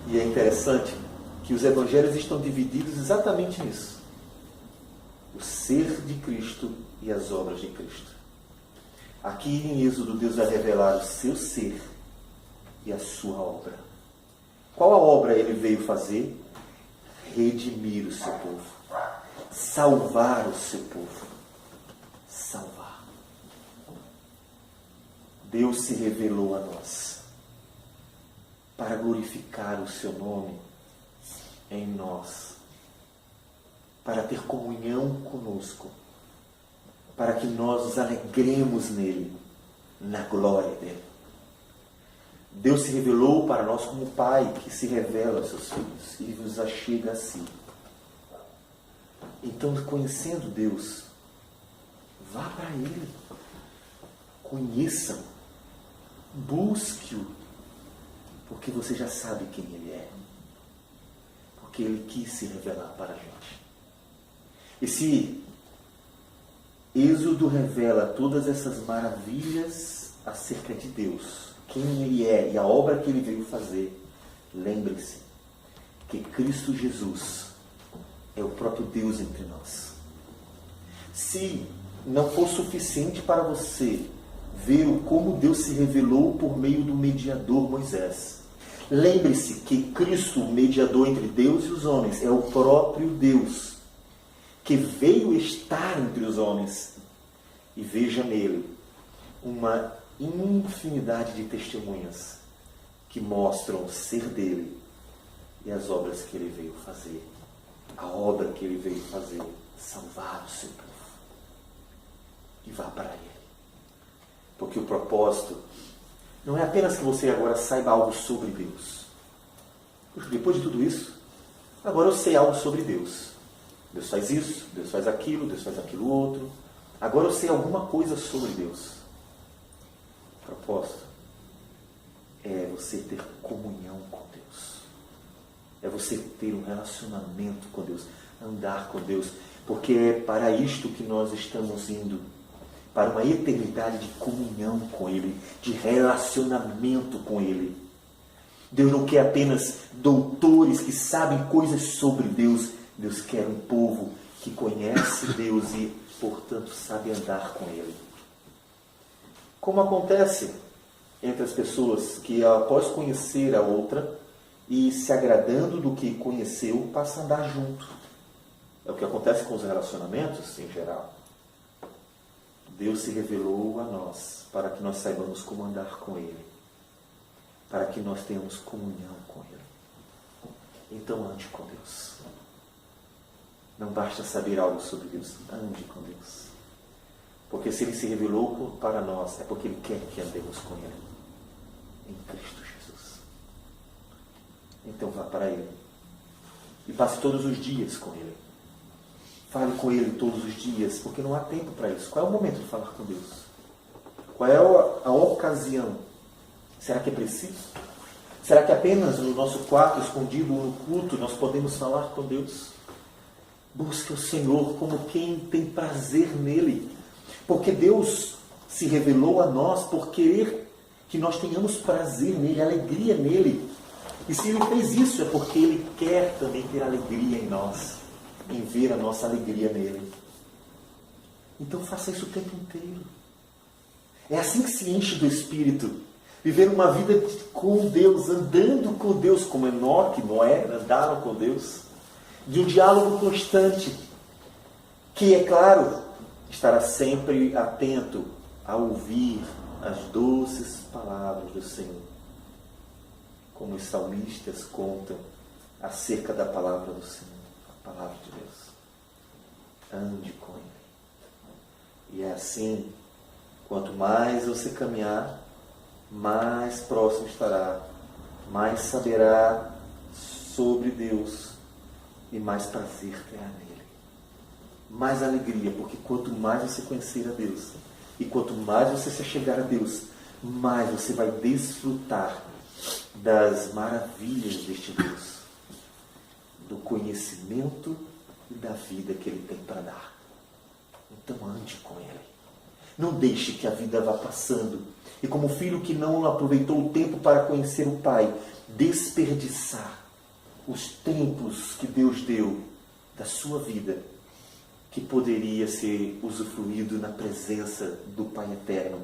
E é interessante que os evangelhos estão divididos exatamente nisso. O ser de Cristo e as obras de Cristo. Aqui em Êxodo, Deus vai revelar o seu ser e a sua obra. Qual a obra ele veio fazer? Redimir o seu povo. Salvar o seu povo. Salvar. Deus se revelou a nós para glorificar o seu nome em nós, para ter comunhão conosco, para que nós nos alegremos nele, na glória dele. Deus se revelou para nós como Pai que se revela aos seus filhos e nos achega a si. Então, conhecendo Deus, vá para Ele, conheça-o, busque-o, porque você já sabe quem Ele é, porque Ele quis se revelar para a gente. E se Êxodo revela todas essas maravilhas acerca de Deus, quem Ele é e a obra que Ele veio fazer, lembre-se que Cristo Jesus é o próprio Deus entre nós. Se não for suficiente para você ver como Deus se revelou por meio do mediador Moisés, lembre-se que Cristo, o mediador entre Deus e os homens, é o próprio Deus que veio estar entre os homens. E veja nele uma infinidade de testemunhas que mostram o ser dele e as obras que ele veio fazer. A obra que ele veio fazer, salvar o seu povo. E vá para ele. Porque o propósito não é apenas que você agora saiba algo sobre Deus. Puxa, depois de tudo isso, agora eu sei algo sobre Deus. Deus faz isso, Deus faz aquilo outro. Agora eu sei alguma coisa sobre Deus. O propósito é você ter comunhão com Deus. É você ter um relacionamento com Deus, andar com Deus, porque é para isto que nós estamos indo, para uma eternidade de comunhão com Ele, de relacionamento com Ele. Deus não quer apenas doutores que sabem coisas sobre Deus. Deus quer um povo que conhece Deus e, portanto, sabe andar com Ele. Como acontece entre as pessoas que, após conhecer a outra e se agradando do que conheceu, passa a andar junto. É o que acontece com os relacionamentos em geral. Deus se revelou a nós para que nós saibamos como andar com Ele, para que nós tenhamos comunhão com Ele. Então ande com Deus. Não basta saber algo sobre Deus, ande com Deus. Porque se Ele se revelou para nós, é porque Ele quer que andemos com Ele, em Cristo Jesus. Então vá para Ele e passe todos os dias com Ele. Fale com Ele todos os dias, porque não há tempo para isso. Qual é o momento de falar com Deus? Qual é a ocasião? Será que é preciso? Será que apenas no nosso quarto, escondido no culto, nós podemos falar com Deus? Busque o Senhor como quem tem prazer nele. Porque Deus se revelou a nós por querer que nós tenhamos prazer nele, alegria nele. E se Ele fez isso, é porque Ele quer também ter alegria em nós, em ver a nossa alegria nele. Então faça isso o tempo inteiro. É assim que se enche do Espírito. Viver uma vida com Deus, andando com Deus, como Enoque, Noé andaram com Deus. De um diálogo constante, que, é claro, estará sempre atento a ouvir as doces palavras do Senhor. Como os salmistas contam acerca da palavra do Senhor, a palavra de Deus. Ande com Ele. E é assim, quanto mais você caminhar, mais próximo estará, mais saberá sobre Deus e mais prazer terá nele. Mais alegria, porque quanto mais você conhecer a Deus e quanto mais você se chegar a Deus, mais você vai desfrutar das maravilhas deste Deus, do conhecimento e da vida que Ele tem para dar. Então ande com Ele. Não deixe que a vida vá passando e, como filho que não aproveitou o tempo para conhecer o Pai, desperdiçar os tempos que Deus deu da sua vida, que poderia ser usufruído na presença do Pai Eterno,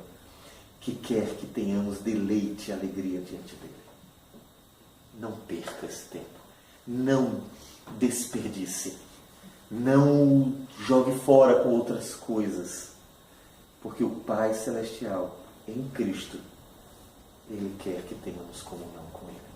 que quer que tenhamos deleite e alegria diante dele. Não perca esse tempo. Não desperdice. Não jogue fora com outras coisas. Porque o Pai Celestial, em Cristo, Ele quer que tenhamos comunhão com Ele.